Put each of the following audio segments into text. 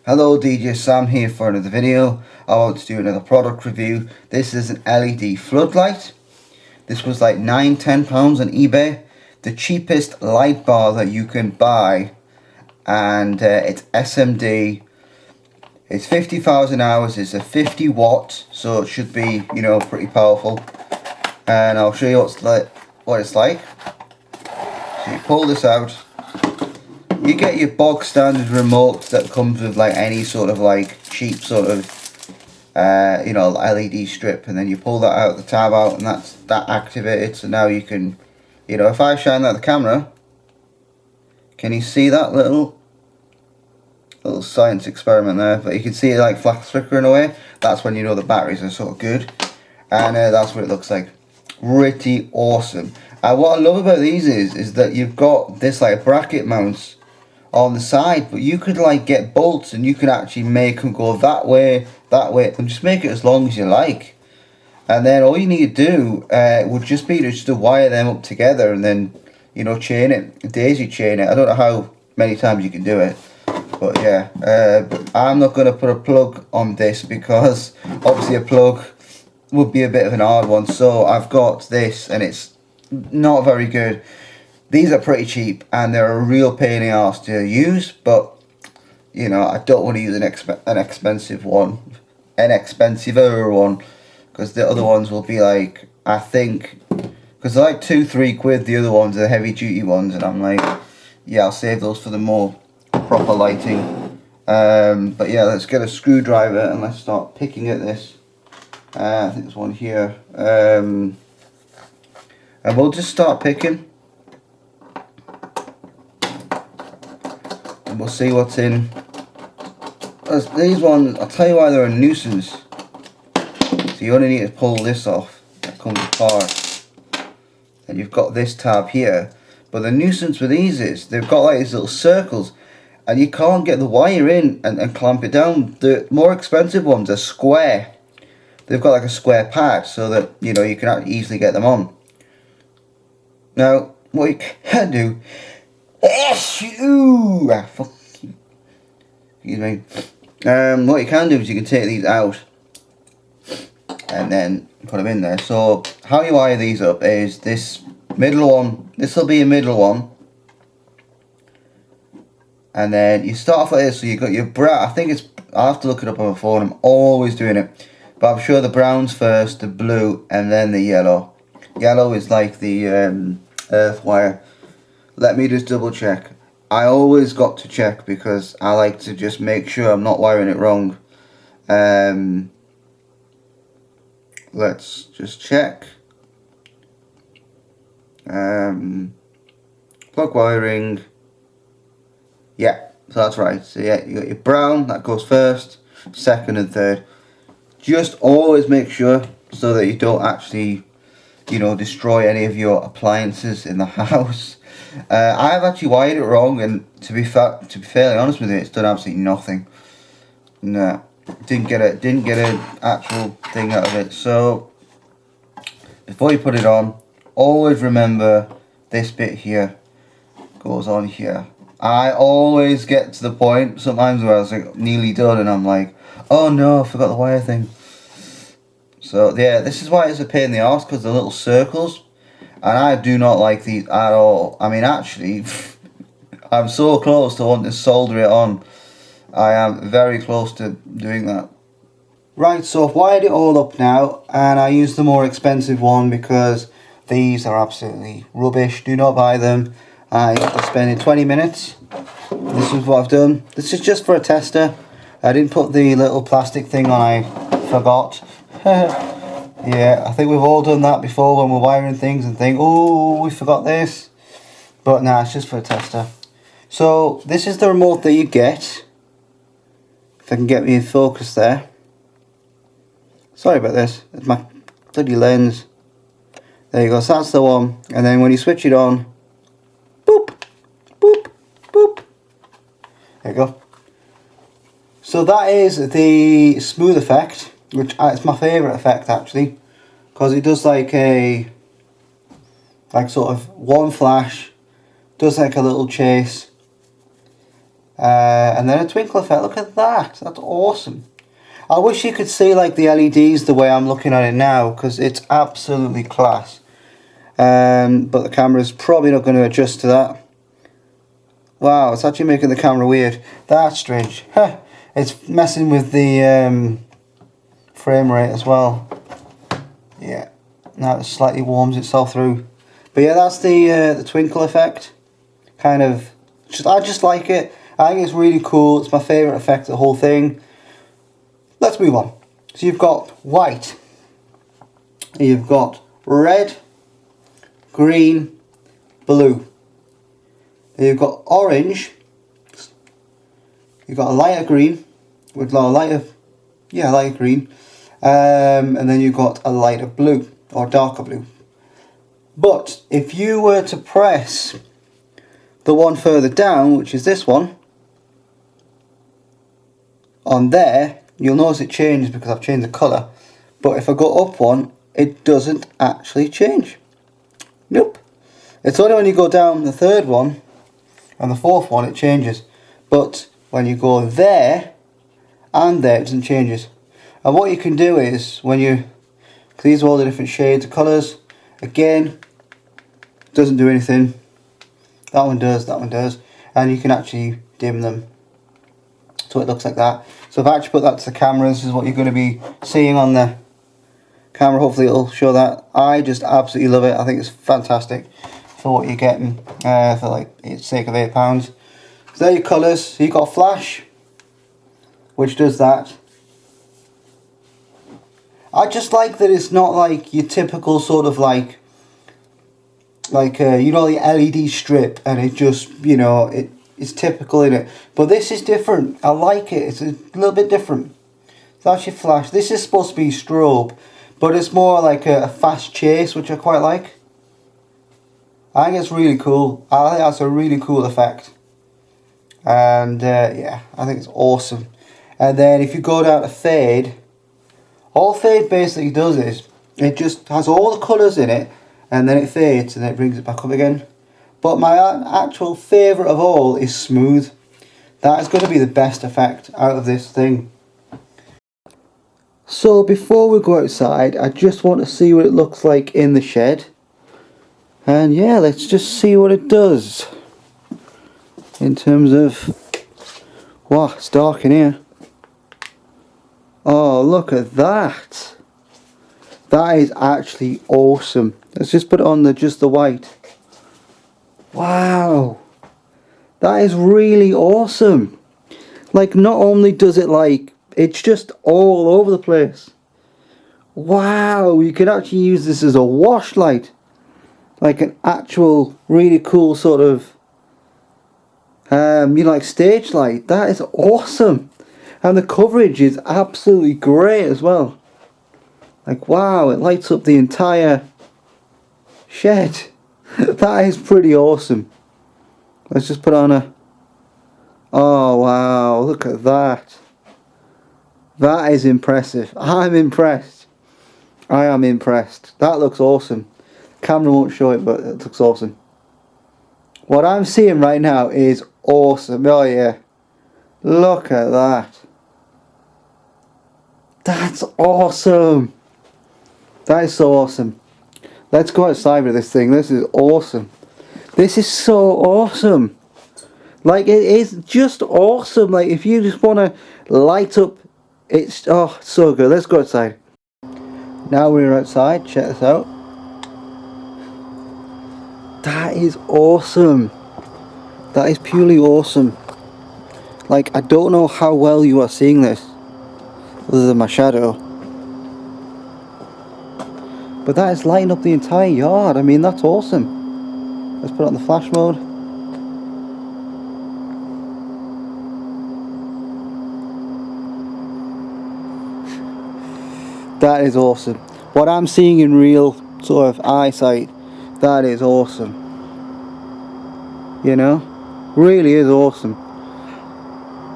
Hello, DJ Sam here for another video. I want to do another product review. This is an LED floodlight. This was like £9–10 on eBay. The cheapest light bar that you can buy, and it's SMD. It's 50,000 hours. It's a 50 watt, so it should be, you know, pretty powerful. And I'll show you what it's like. So you pull this out. You get your bog standard remote that comes with like any sort of like cheap sort of you know, LED strip, and then you pull that out, the tab out, and that activated. So now you can, you know, if I shine that at the camera, can you see that little science experiment there? But you can see it like flickering away. That's when you know the batteries are sort of good, and that's what it looks like. Pretty awesome. And what I love about these is that you've got this like bracket mounts on the side, but you could like get bolts and you can actually make them go that way, and just make it as long as you like. And then all you need to do would just be to wire them up together, and then, you know, chain it, daisy chain it. I don't know how many times you can do it, but yeah, I'm not going to put a plug on this because obviously a plug would be a bit of an hard one. So I've got this, and it's not very good. These are pretty cheap, and they're a real pain in the arse to use, but, you know, I don't want to use an expensiver one, because the other ones will be like, I think, because they're like £2–3 the other ones, are the heavy duty ones, and I'm like, yeah, I'll save those for the more proper lighting. But yeah, let's get a screwdriver and let's start picking at this. I think there's one here, and we'll just start picking. We'll see what's in. These ones, I'll tell you why they're a nuisance. So you only need to pull this off. That comes apart. And you've got this tab here. But the nuisance with these is they've got like these little circles, and you can't get the wire in and clamp it down. The more expensive ones are square. They've got like a square pad so that, you know, you can easily get them on. Now, what you can do, excuse me. What you can do is you can take these out and then put them in there. So how you wire these up is this middle one. This will be a middle one, and then you start off like this. So you got your brown. I think it's. I have to look it up on my phone. I'm always doing it, but I'm sure the brown's first, the blue, and then the yellow. Yellow is like the earth wire. Let me just double check. I always got to check because I like to just make sure I'm not wiring it wrong. Let's just check. Plug wiring. Yeah, so that's right. So yeah, you got your brown, that goes first, second and third. Just always make sure so that you don't actually, you know, destroy any of your appliances in the house. I've actually wired it wrong, and to be fairly honest with you, it's done absolutely nothing. No, didn't get an actual thing out of it. So before you put it on, always remember this bit here goes on here. I always get to the point sometimes where I was like nearly done, and I'm like, oh no, I forgot the wire thing. So yeah, this is why it's a pain in the arse, because the little circles. And I do not like these at all. I mean, actually, I'm so close to wanting to solder it on. I am very close to doing that. Right, so I've wired it all up now, and I used the more expensive one because these are absolutely rubbish. Do not buy them. I spent 20 minutes. This is what I've done. This is just for a tester. I didn't put the little plastic thing on, I forgot. Yeah, I think we've all done that before when we're wiring things and think, oh, we forgot this. But nah, it's just for a tester. So this is the remote that you get. If I can get me in focus there. Sorry about this. It's my bloody lens. There you go. So that's the one. And then when you switch it on, boop, boop, boop. There you go. So that is the smooth effect, which it's my favourite effect actually, because it does like sort of one flash, does like a little chase, And then a twinkle effect. Look at that. That's awesome. I wish you could see like the LEDs the way I'm looking at it now, because it's absolutely class. But the camera's probably not going to adjust to that. Wow, it's actually making the camera weird. That's strange. Huh. It's messing with the frame rate as well. Yeah. Now it slightly warms itself through. But yeah, that's the twinkle effect. Kind of, I just like it. I think it's really cool. It's my favourite effect of the whole thing. Let's move on. So you've got white. You've got red, green, blue. You've got orange. You've got a lighter green with a lighter green, and then you've got a lighter blue or darker blue. But if you were to press the one further down, which is this one, on there, you'll notice it changes because I've changed the colour. But if I go up one, it doesn't actually change. Nope. It's only when you go down the third one and the fourth one it changes. But when you go there and there, it doesn't change. And what you can do is, when you, cause these are all the different shades of colours, again, doesn't do anything. That one does, that one does. And you can actually dim them so it looks like that. So if I actually put that to the camera, this is what you're going to be seeing on the camera. Hopefully it'll show that. I just absolutely love it. I think it's fantastic for what you're getting for like the sake of £8. So there are your colours. So you've got flash, which does that. I just like that it's not like your typical sort of like you know, the LED strip, and it just, you know, it's typical in it. But this is different. I like it. It's a little bit different. That's your flash. This is supposed to be strobe, but it's more like a fast chase, which I quite like. I think it's really cool. I think that's a really cool effect. And yeah, I think it's awesome. And then if you go down to fade, all fade basically does is it just has all the colours in it, and then it fades and then it brings it back up again. But my actual favourite of all is smooth. That is going to be the best effect out of this thing. So before we go outside, I just want to see what it looks like in the shed. And yeah, let's just see what it does. In terms of... wow, it's dark in here. Oh, look at that. That is actually awesome. Let's just put it on just the white. Wow. That is really awesome. Like, not only does it like, it's just all over the place. Wow, you could actually use this as a wash light. Like an actual really cool sort of, you know, like stage light. That is awesome. And the coverage is absolutely great as well. Like, wow, it lights up the entire shed. That is pretty awesome. Let's just put on a... oh wow, look at that. That is impressive. I'm impressed. I am impressed. That looks awesome. Camera won't show it, but it looks awesome. What I'm seeing right now is awesome. Oh yeah. Look at that. That's awesome. That is so awesome. Let's go outside with this thing. This is awesome. This is so awesome. Like, it is just awesome. Like, if you just want to light up, it's, oh, so good. Let's go outside. Now we're outside. Check this out. That is awesome. That is purely awesome. Like, I don't know how well you are seeing this, other than my shadow. But that is lighting up the entire yard. I mean, that's awesome. Let's put it on the flash mode. That is awesome. What I'm seeing in real sort of eyesight, that is awesome. You know? Really is awesome.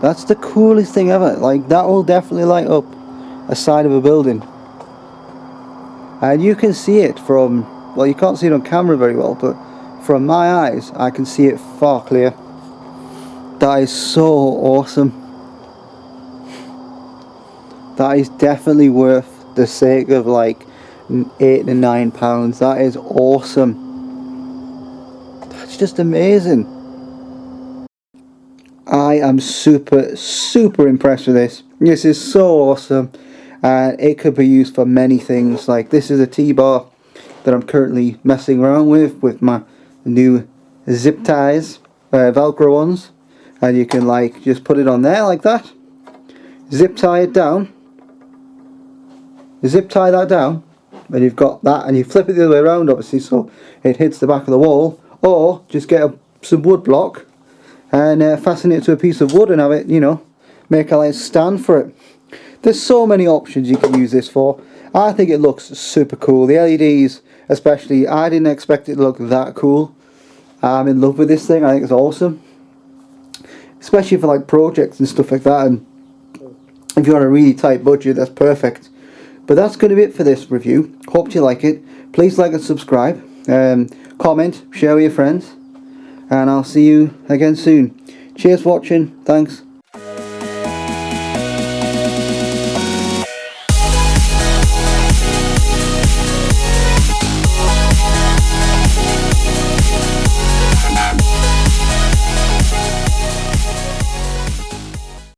That's the coolest thing ever. Like, that will definitely light up a side of a building. And you can see it from, well, you can't see it on camera very well, but from my eyes I can see it far clear. That is so awesome. That is definitely worth the sake of like £8 to £9. That is awesome. That's just amazing. I am super impressed with this. This is so awesome, and it could be used for many things. Like, this is a T-bar that I'm currently messing around with my new zip ties, Velcro ones, and you can like just put it on there like that, zip tie it down, zip tie that down, and you've got that, and you flip it the other way around obviously so it hits the back of the wall, or just get some wood block and fasten it to a piece of wood and have it, you know, make a nice stand for it. There's so many options you can use this for. I think it looks super cool. The LEDs especially, I didn't expect it to look that cool. I'm in love with this thing. I think it's awesome, especially for like projects and stuff like that, and if you're on a really tight budget, that's perfect. But that's going to be it for this review. Hope you like it. Please like and subscribe, comment, share with your friends, and I'll see you again soon. Cheers for watching. Thanks.